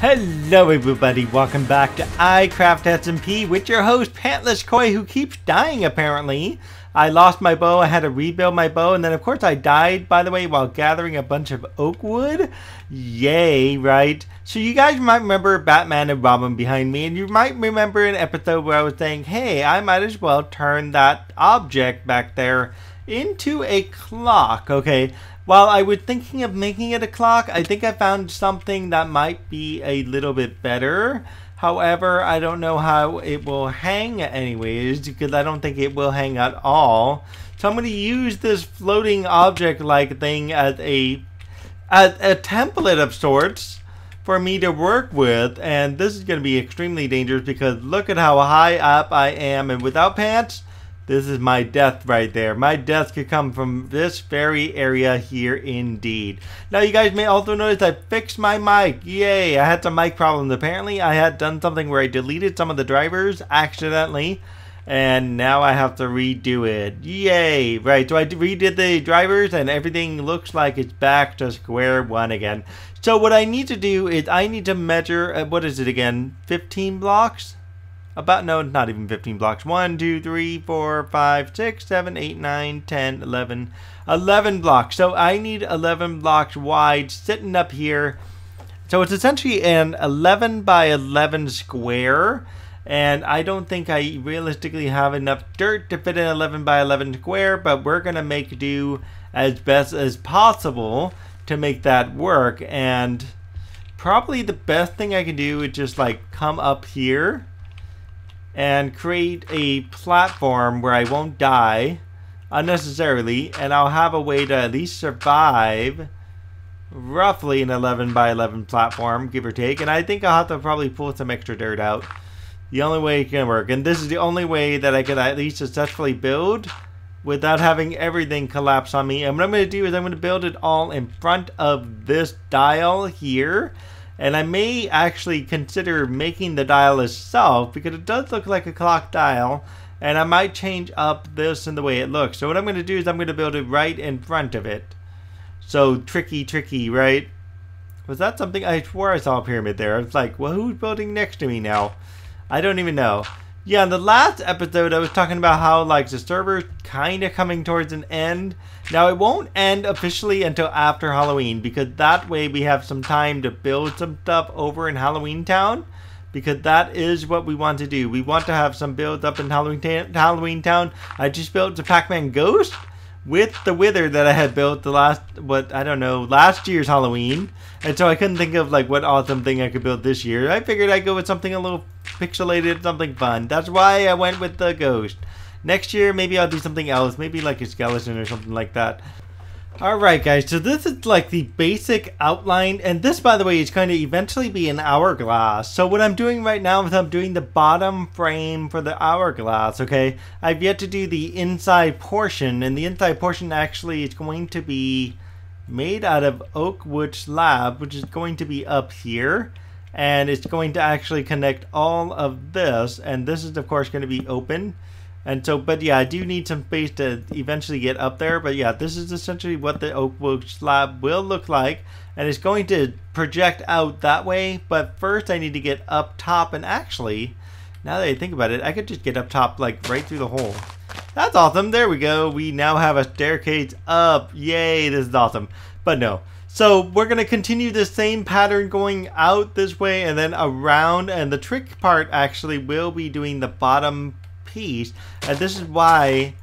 Hello everybody, welcome back to iCraft SMP with your host Pantless Koi, who keeps dying apparently. I lost my bow, I had to rebuild my bow, and then of course I died, by the way, while gathering a bunch of oak wood. Yay, right? So you guys might remember Batman and Robin behind me, and you might remember an episode where I was saying, hey, I might as well turn that object back there into a clock, okay? While I was thinking of making it a clock, I think I found something that might be a little bit better. However, I don't know how it will hang anyways, because I don't think it will hang at all. So I'm going to use this floating object-like thing as a template of sorts for me to work with. And this is going to be extremely dangerous because look at how high up I am, and without pants, this is my death right there. My death could come from this very area here indeed. Now you guys may also notice I fixed my mic. Yay, I had some mic problems. Apparently I had done something where I deleted some of the drivers accidentally. And now I have to redo it. Yay! Right, so I redid the drivers and everything looks like it's back to square one again. So what I need to do is I need to measure, what is it again? 15 blocks? No, not even 15 blocks. 1, 2, 3, 4, 5, 6, 7, 8, 9, 10, 11. 11 blocks. So I need 11 blocks wide sitting up here. So it's essentially an 11 by 11 square. And I don't think I realistically have enough dirt to fit an 11 by 11 square. But we're going to make do as best as possible to make that work. And probably the best thing I can do is just like come up here and create a platform where I won't die unnecessarily, and I'll have a way to at least survive roughly an 11 by 11 platform, give or take. And I think I'll have to probably pull some extra dirt out. The only way it can work, and this is the only way that I could at least successfully build without having everything collapse on me. And what I'm going to do is I'm going to build it all in front of this dial here. And I may actually consider making the dial itself because it does look like a clock dial. And I might change up this and the way it looks. So what I'm going to do is I'm going to build it right in front of it. So tricky, right? Was that something? I swore I saw a pyramid there. I was like, well, who's building next to me now? I don't even know. Yeah, in the last episode I was talking about how like the server's kind of coming towards an end. Now it won't end officially until after Halloween because that way we have some time to build some stuff over in Halloween Town, because that is what we want to do. We want to have some builds up in Halloween Town. I just built the Pac-Man Ghost with the Wither that I had built the last year's Halloween. And so I couldn't think of like what awesome thing I could build this year. I figured I'd go with something a little pixelated, something fun. That's why I went with the Ghost. Next year, maybe I'll do something else. Maybe like a skeleton or something like that. Alright guys, so this is like the basic outline. And this, by the way, is going to eventually be an hourglass. So what I'm doing right now is I'm doing the bottom frame for the hourglass, okay? I've yet to do the inside portion. And the inside portion actually is going to be made out of oak wood slab, which is going to be up here. And it's going to actually connect all of this. And this is, of course, going to be open. And so, but yeah, I do need some space to eventually get up there. But yeah, this is essentially what the oak wood slab will look like. And it's going to project out that way. But first I need to get up top. And actually, now that I think about it, I could just get up top like right through the hole. That's awesome. There we go. We now have a staircase up. Yay, this is awesome. But no. So we're going to continue the same pattern going out this way and then around. And the trick part actually will be doing the bottom piece. And this is why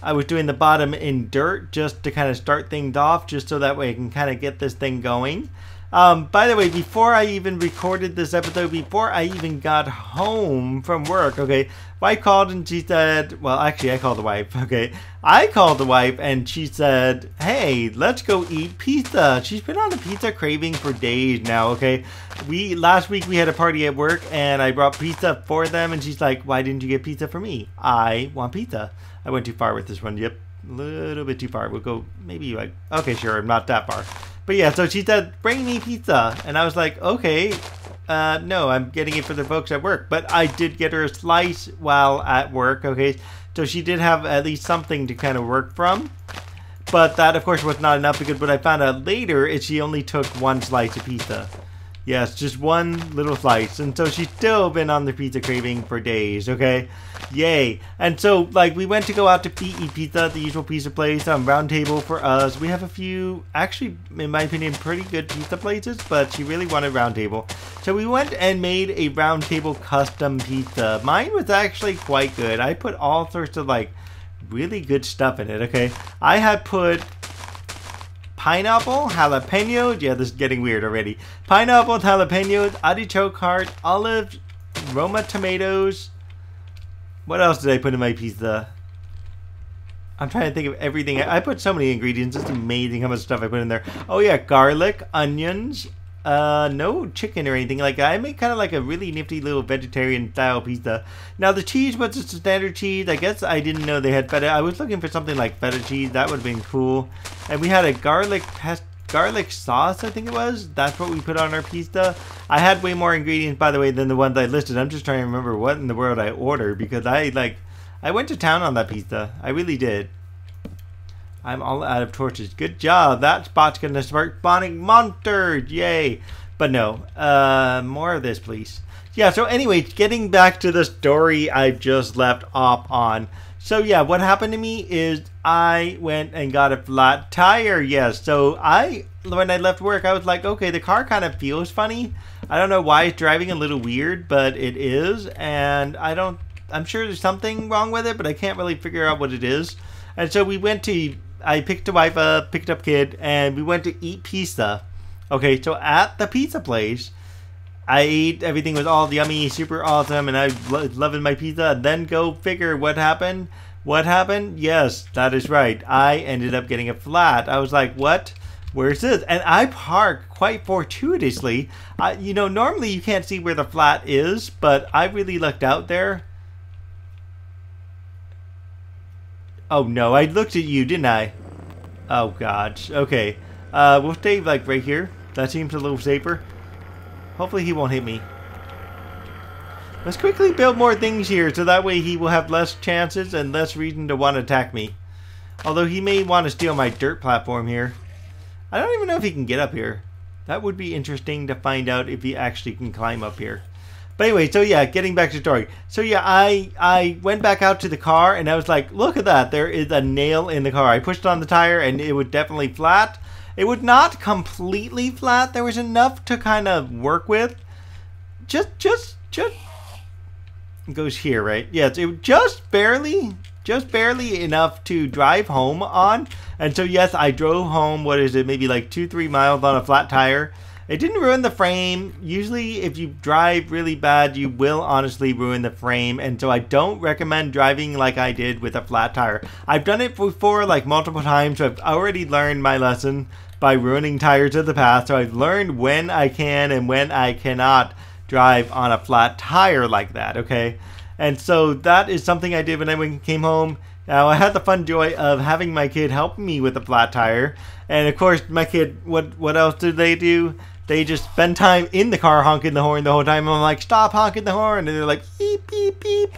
I was doing the bottom in dirt, just to kind of start things off, just so that way I can kind of get this thing going. By the way, before I even recorded this episode, before I even got home from work, okay, wife called and she said, well, actually I called the wife, okay, I called the wife and she said, hey, let's go eat pizza. She's been on a pizza craving for days now, okay. Last week we had a party at work and I brought pizza for them and she's like, why didn't you get pizza for me? I want pizza. I went too far with this one, yep, a little bit too far. We'll go maybe like, okay, sure, not that far. But yeah, so she said, bring me pizza. And I was like, okay, no, I'm getting it for the folks at work. But I did get her a slice while at work, okay? So she did have at least something to kind of work from. But that, of course, was not enough because what I found out later is she only took one slice of pizza. Yes, just one little slice. And so she's still been on the pizza craving for days, okay? Yay. And so, like, we went to go out to eat pizza at the usual pizza place. Round table for us. We have a few, actually, in my opinion, pretty good pizza places, but she really wanted round table. So we went and made a round table custom pizza. Mine was actually quite good. I put all sorts of, like, really good stuff in it, okay? I had put pineapple, jalapenos, yeah, this is getting weird already. Pineapple, jalapenos, artichoke heart, olives, Roma tomatoes. What else did I put in my pizza? I'm trying to think of everything. I put so many ingredients. It's amazing how much stuff I put in there. Oh yeah, garlic, onions, no chicken or anything. Like, I made kind of like a really nifty little vegetarian style pizza. Now the cheese was just a standard cheese. I guess I didn't know they had feta. I was looking for something like feta cheese. That would have been cool. And we had a garlic sauce, I think it was. That's what we put on our pizza. I had way more ingredients, by the way, than the ones I listed. I'm just trying to remember what in the world I ordered, because I went to town on that pizza. I really did. I'm all out of torches. Good job. That spot's gonna start spawning monsters. Yay. But no. More of this, please. Yeah, so anyways, getting back to the story I just left off on. So yeah, what happened to me is I went and got a flat tire. Yes, so when I left work, I was like, okay, the car kind of feels funny. I don't know why it's driving a little weird, but it is. And I'm sure there's something wrong with it, but I can't really figure out what it is. And so I picked the wife up, picked up kid, and we went to eat pizza. Okay, so at the pizza place, I ate, everything was all yummy, super awesome, and I was loving my pizza. And then go figure what happened. What happened? Yes, that is right. I ended up getting a flat. I was like, what? Where's this? And I parked quite fortuitously. You know, normally you can't see where the flat is, but I really lucked out there. Oh no, I looked at you, didn't I? Oh gosh. Okay. We'll stay like right here. That seems a little safer. Hopefully he won't hit me. Let's quickly build more things here, so that way he will have less chances and less reason to want to attack me. Although he may want to steal my dirt platform here. I don't even know if he can get up here. That would be interesting to find out if he actually can climb up here. But anyway, so yeah, getting back to the story. So yeah, I went back out to the car and I was like, look at that. There is a nail in the car. I pushed on the tire and it was definitely flat. It was not completely flat. There was enough to kind of work with. Just it goes here, right? Yes, it was just barely enough to drive home on. And so yes, I drove home, what is it, maybe like 2-3 miles on a flat tire. It didn't ruin the frame. Usually if you drive really bad, you will honestly ruin the frame. And so I don't recommend driving like I did with a flat tire. I've done it before like multiple times, so I've already learned my lesson by ruining tires of the past. So I've learned when I can and when I cannot drive on a flat tire like that, okay? And so that is something I did when I came home. Now I had the fun joy of having my kid help me with a flat tire. And of course my kid, what else did they do? They just spend time in the car honking the horn the whole time. I'm like, stop honking the horn. And they're like, beep, beep, beep,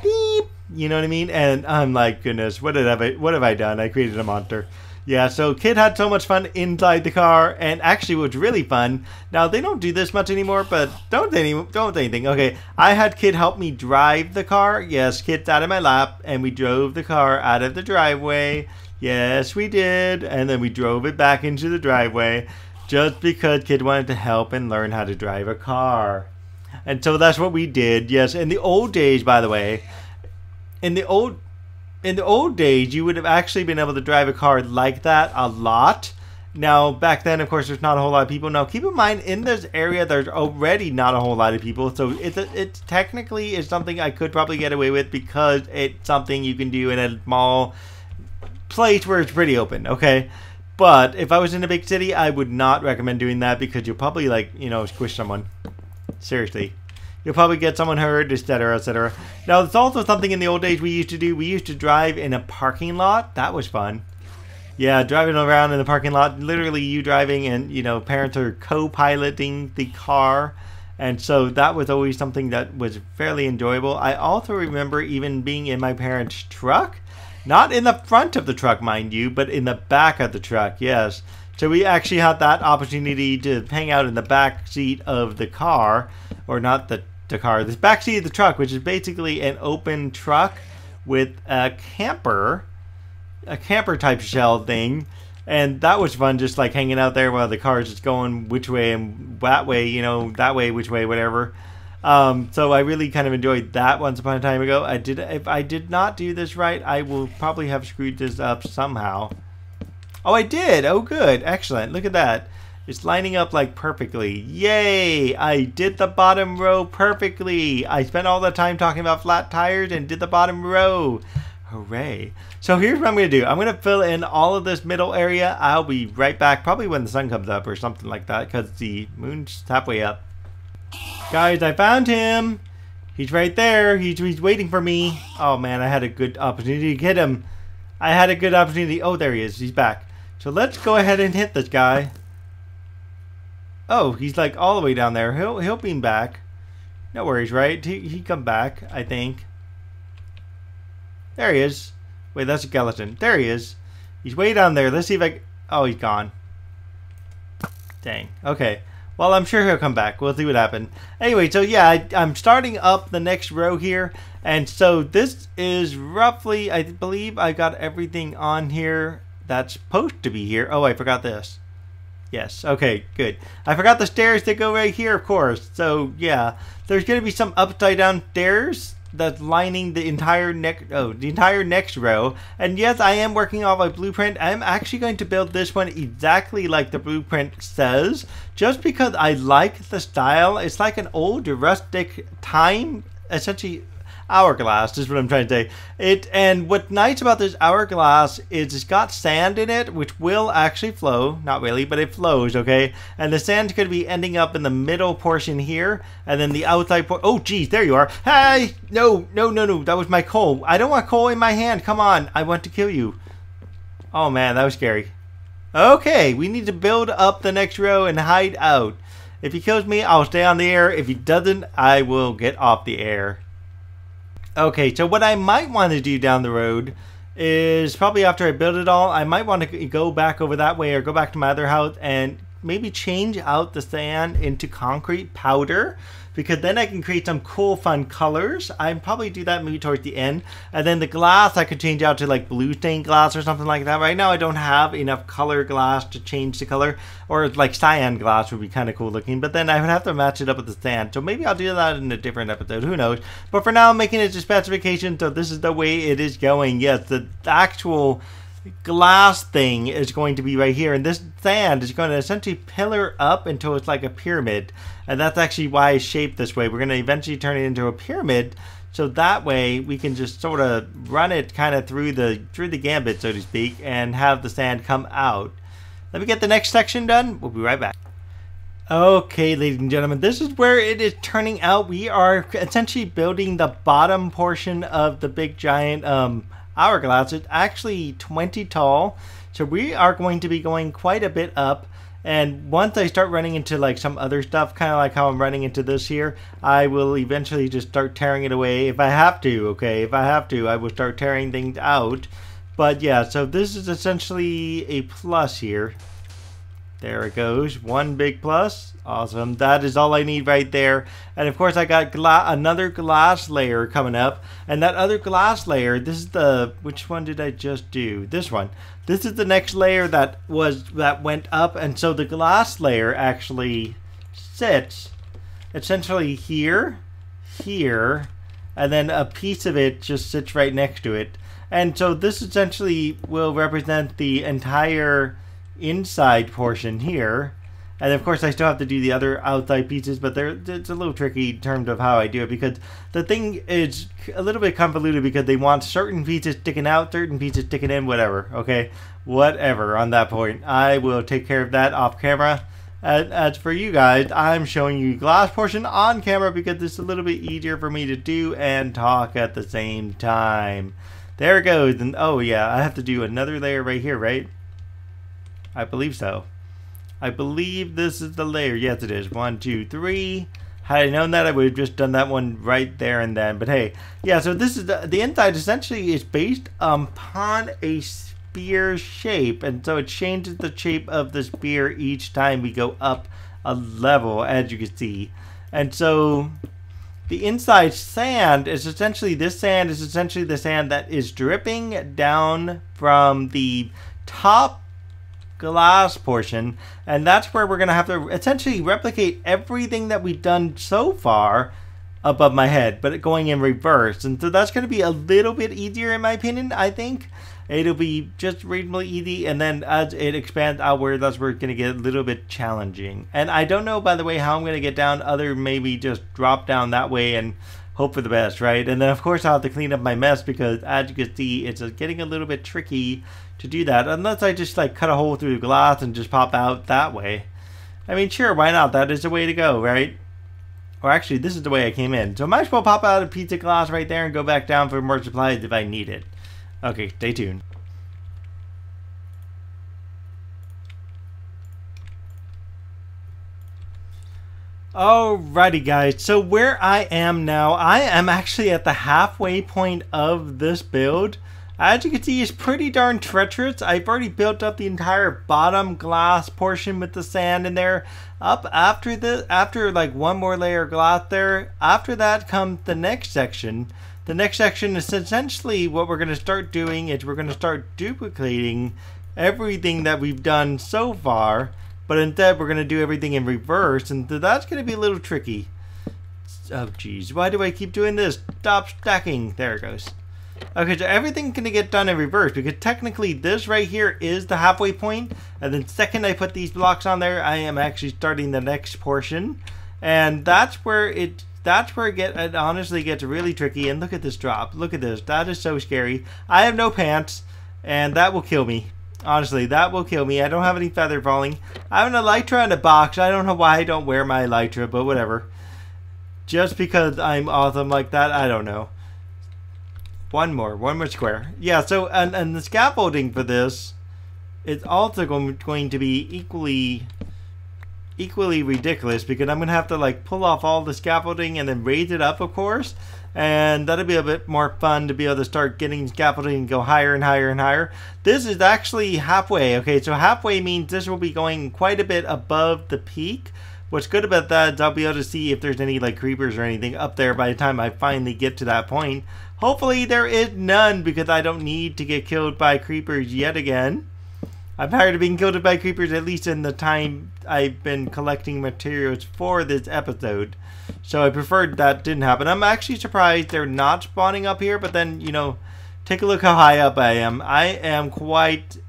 beep. You know what I mean? And I'm like, goodness, what have I done? I created a monster. Yeah, so kid had so much fun inside the car. And actually it was really fun. Now, they don't do this much anymore, but don't anything. Okay, I had kid help me drive the car. Yes, kid sat in my lap and we drove the car out of the driveway. Yes, we did. And then we drove it back into the driveway. Just because kid wanted to help and learn how to drive a car. And so that's what we did. Yes, in the old days, by the way, in the old days, you would have actually been able to drive a car like that a lot. Now, back then, of course, there's not a whole lot of people. Now, keep in mind, in this area, there's already not a whole lot of people. So it technically is something I could probably get away with because it's something you can do in a small place where it's pretty open, okay? But if I was in a big city, I would not recommend doing that because you'll probably, like, you know, squish someone. Seriously. You'll probably get someone hurt, etc., etc. Now, it's also something in the old days we used to do. We used to drive in a parking lot. That was fun. Yeah, driving around in the parking lot. Literally you driving and, you know, parents are co-piloting the car. And so that was always something that was fairly enjoyable. I also remember even being in my parents' truck. Not in the front of the truck, mind you, but in the back of the truck, yes. So we actually had that opportunity to hang out in the back seat of the car, or not the car, the back seat of the truck, which is basically an open truck with a camper type shell thing. And that was fun, just like hanging out there while the car is just going which way and that way, you know, that way, which way, whatever. So I really kind of enjoyed that once upon a time ago. If I did not do this right, I will probably have screwed this up somehow. Oh, I did. Oh, good. Excellent. Look at that. It's lining up like perfectly. Yay! I did the bottom row perfectly. I spent all the time talking about flat tires and did the bottom row. Hooray. So here's what I'm going to do. I'm going to fill in all of this middle area. I'll be right back, probably when the sun comes up or something like that, because the moon's halfway up. Guys, I found him. He's right there. He's waiting for me. Oh man, I had a good opportunity to get him. I had a good opportunity. Oh, there he is. He's back. So let's go ahead and hit this guy. Oh, he's like all the way down there. He'll beam back. No worries, right? He come back, I think. There he is. Wait, that's a skeleton. There he is. He's way down there. Let's see if I... Oh, he's gone. Dang. Okay. Well, I'm sure he'll come back. We'll see what happened. Anyway, so yeah, I'm starting up the next row here. And so this is roughly, I believe I got everything on here that's supposed to be here. Oh, I forgot this. Yes. Okay, good. I forgot the stairs that go right here, of course. So yeah, there's going to be some upside down stairs that's lining the entire next row. And yes, I am working off a blueprint. I'm actually going to build this one exactly like the blueprint says, just because I like the style. It's like an old rustic time, essentially hourglass is what I'm trying to say. And what's nice about this hourglass is it's got sand in it, which will actually flow. Not really, but it flows, okay? And the sand's going to be ending up in the middle portion here, and then the outside portion. Oh, geez, there you are. Hey! No. That was my coal. I don't want coal in my hand. Come on. I want to kill you. Oh, man, that was scary. Okay, we need to build up the next row and hide out. If he kills me, I'll stay on the air. If he doesn't, I will get off the air. Okay, so what I might want to do down the road is probably after I build it all, I might want to go back over that way or go back to my other house and maybe change out the sand into concrete powder, because then I can create some cool fun colors. I'd probably do that maybe towards the end. And then the glass I could change out to like blue stained glass or something like that. Right now I don't have enough color glass to change the color, or like cyan glass would be kind of cool looking, but then I would have to match it up with the sand. So maybe I'll do that in a different episode, who knows. But for now I'm making it to specification, so this is the way it is going. Yes, the actual glass thing is going to be right here, and this sand is going to essentially pillar up until it's like a pyramid, and that's actually why I shaped this way. We're going to eventually turn it into a pyramid, so that way we can just sort of run it kind of through the gambit, so to speak, and have the sand come out. Let me get the next section done. We'll be right back. Okay, ladies and gentlemen, this is where it is turning out. We are essentially building the bottom portion of the big giant hourglass. It's actually 20 tall, so we are going to be going quite a bit up. And once I start running into like some other stuff, kind of like how I'm running into this here, I will eventually just start tearing it away if I have to. Okay, if I have to, I will start tearing things out. But yeah, so this is essentially a plus here. There it goes, one big plus. Awesome, that is all I need right there. And of course I got another glass layer coming up, and that other glass layer, this is the, which one did I just do? This one. This is the next layer that went up, and so the glass layer actually sits essentially here, and then a piece of it just sits right next to it. And so this essentially will represent the entire inside portion here. And of course I still have to do the other outside pieces, but it's a little tricky in terms of how I do it, because the thing is a little bit convoluted, because they want certain pieces sticking out, certain pieces sticking in, whatever. Okay, whatever on that point. I will take care of that off camera. As for you guys, I'm showing you glass portion on camera because it's a little bit easier for me to do and talk at the same time. There it goes. And oh yeah, I have to do another layer right here, right? I believe so. I believe this is the layer. Yes, it is. 1, 2, 3. Had I known that, I would have just done that one right there and then. But hey, yeah, so this is the inside essentially is based upon a spear shape, and so it changes the shape of the spear each time we go up a level, as you can see. And so the inside sand is essentially, this sand is essentially the sand that is dripping down from the top glass portion, and that's where we're going to have to essentially replicate everything that we've done so far above my head, but going in reverse. And so that's going to be a little bit easier in my opinion. I think it'll be just reasonably easy, and then as it expands outward, that's where it's going to get a little bit challenging. And I don't know, by the way, how I'm going to get down, other maybe just drop down that way and hope for the best, right? And then of course I'll have to clean up my mess, because as you can see, it's getting a little bit tricky to do that, unless I just like cut a hole through the glass and just pop out that way. I mean, sure, why not? That is the way to go, right? Or actually, this is the way I came in. So I might as well pop out a piece of glass right there and go back down for more supplies if I need it. Okay, stay tuned. Alrighty guys, so where I am now, I am actually at the halfway point of this build. As you can see, it's pretty darn treacherous. I've already built up the entire bottom glass portion with the sand in there. Up after like one more layer of glass there, after that comes the next section. The next section is essentially what we're going to start doing is we're going to start duplicating everything that we've done so far, but instead we're going to do everything in reverse, and that's going to be a little tricky. Oh geez, why do I keep doing this? Stop stacking. There it goes. Okay, so everything's going to get done in reverse, because technically this right here is the halfway point, and then second I put these blocks on there, I am actually starting the next portion, and that's where it honestly gets really tricky. And look at this drop. Look at this. That is so scary. I have no pants, and that will kill me. Honestly, that will kill me. I don't have any feather falling. I have an elytra in a box. I don't know why I don't wear my elytra, but whatever. Just because I'm awesome like that, I don't know. One more square. Yeah, so, and the scaffolding for this is also going to be equally ridiculous, because I'm going to have to like pull off all the scaffolding and then raise it up, of course. And that'll be a bit more fun to be able to start getting scaffolding and go higher and higher and higher. This is actually halfway. Okay, so halfway means this will be going quite a bit above the peak. What's good about that is I'll be able to see if there's any like creepers or anything up there by the time I finally get to that point. Hopefully there is none, because I don't need to get killed by creepers yet again. I'm tired of being killed by creepers, at least in the time I've been collecting materials for this episode. So I preferred that didn't happen. I'm actually surprised they're not spawning up here, but then, you know, take a look how high up I am. I am quite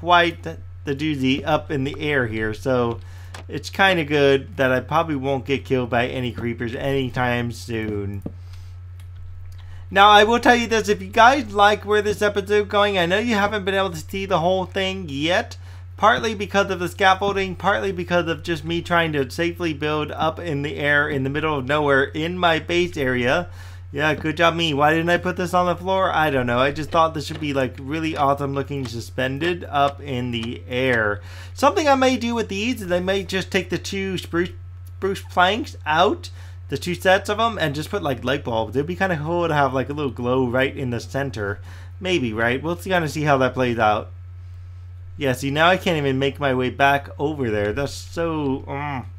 the doozy up in the air here, so it's kind of good that I probably won't get killed by any creepers anytime soon. Now, I will tell you this, if you guys like where this episode is going, I know you haven't been able to see the whole thing yet, partly because of the scaffolding, partly because of just me trying to safely build up in the air in the middle of nowhere in my base area. Yeah, good job me. Why didn't I put this on the floor? I don't know. I just thought this should be like really awesome looking suspended up in the air. Something I may do with these is I may just take the two spruce planks out, the two sets of them, and just put like light bulbs. It'd be kind of cool to have like a little glow right in the center. Maybe, right? We'll kind of see how that plays out. Yeah, see, now I can't even make my way back over there. That's so...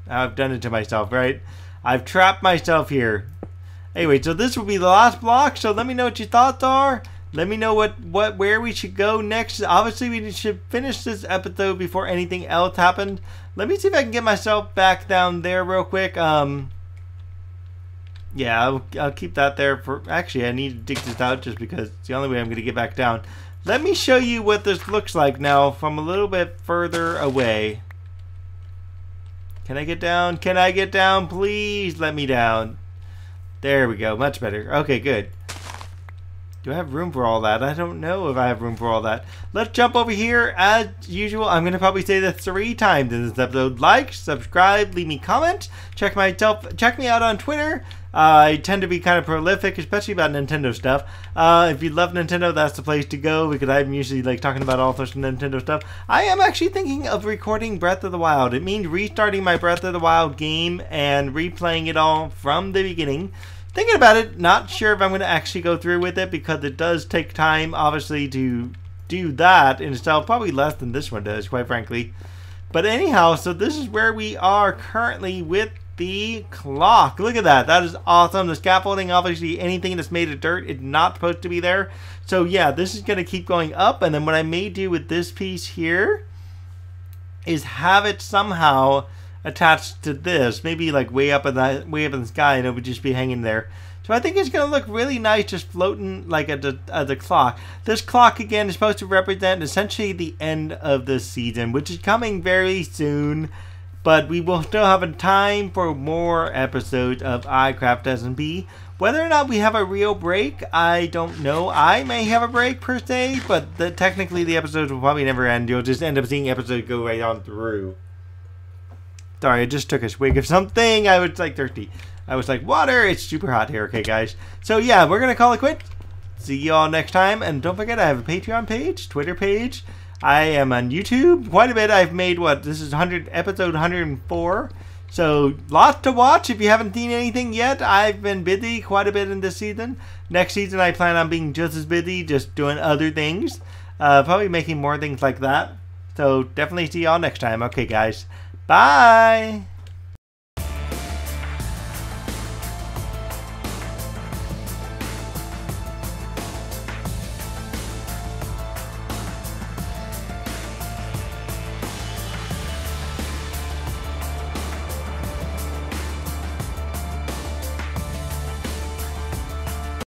I've done it to myself, right? I've trapped myself here. Anyway, so this will be the last block, so let me know what your thoughts are. Let me know where we should go next. Obviously, we should finish this episode before anything else happens. Let me see if I can get myself back down there real quick. Yeah, I'll keep that there for... Actually, I need to dig this out just because it's the only way I'm going to get back down. Let me show you what this looks like now from a little bit further away. Can I get down? Can I get down? Please let me down. There we go. Much better. Okay, good. Do I have room for all that? I don't know if I have room for all that. Let's jump over here. As usual, I'm going to probably say that 3 times in this episode. Like, subscribe, leave me comments. Check me out on Twitter. I tend to be kind of prolific, especially about Nintendo stuff. If you love Nintendo, that's the place to go, because I'm usually like talking about all sorts of Nintendo stuff. I am actually thinking of recording Breath of the Wild. It means restarting my Breath of the Wild game and replaying it all from the beginning. Thinking about it, not sure if I'm going to actually go through with it, because it does take time, obviously, to do that instead of probably less than this one does, quite frankly. But anyhow, so this is where we are currently with the clock. Look at that. That is awesome. The scaffolding, obviously anything that's made of dirt is not supposed to be there. So yeah, this is going to keep going up. And then what I may do with this piece here is have it somehow attached to this. Maybe like way up in the sky, and it would just be hanging there. So I think it's going to look really nice just floating like at the clock. This clock, again, is supposed to represent essentially the end of the season, which is coming very soon. But we will still have time for more episodes of iCraft SMP. Whether or not we have a real break, I don't know. I may have a break per se, but technically the episodes will probably never end. You'll just end up seeing episodes go right on through. Sorry, I just took a swig of something. I was like thirsty. I was like, water. It's super hot here. Okay, guys. So yeah, we're going to call it quits. See you all next time. And don't forget, I have a Patreon page, Twitter page. I am on YouTube quite a bit. I've made this is episode 104. So lots to watch. If you haven't seen anything yet, I've been busy quite a bit in this season. Next season, I plan on being just as busy, just doing other things. Probably making more things like that. So definitely see y'all next time. Okay, guys. Bye.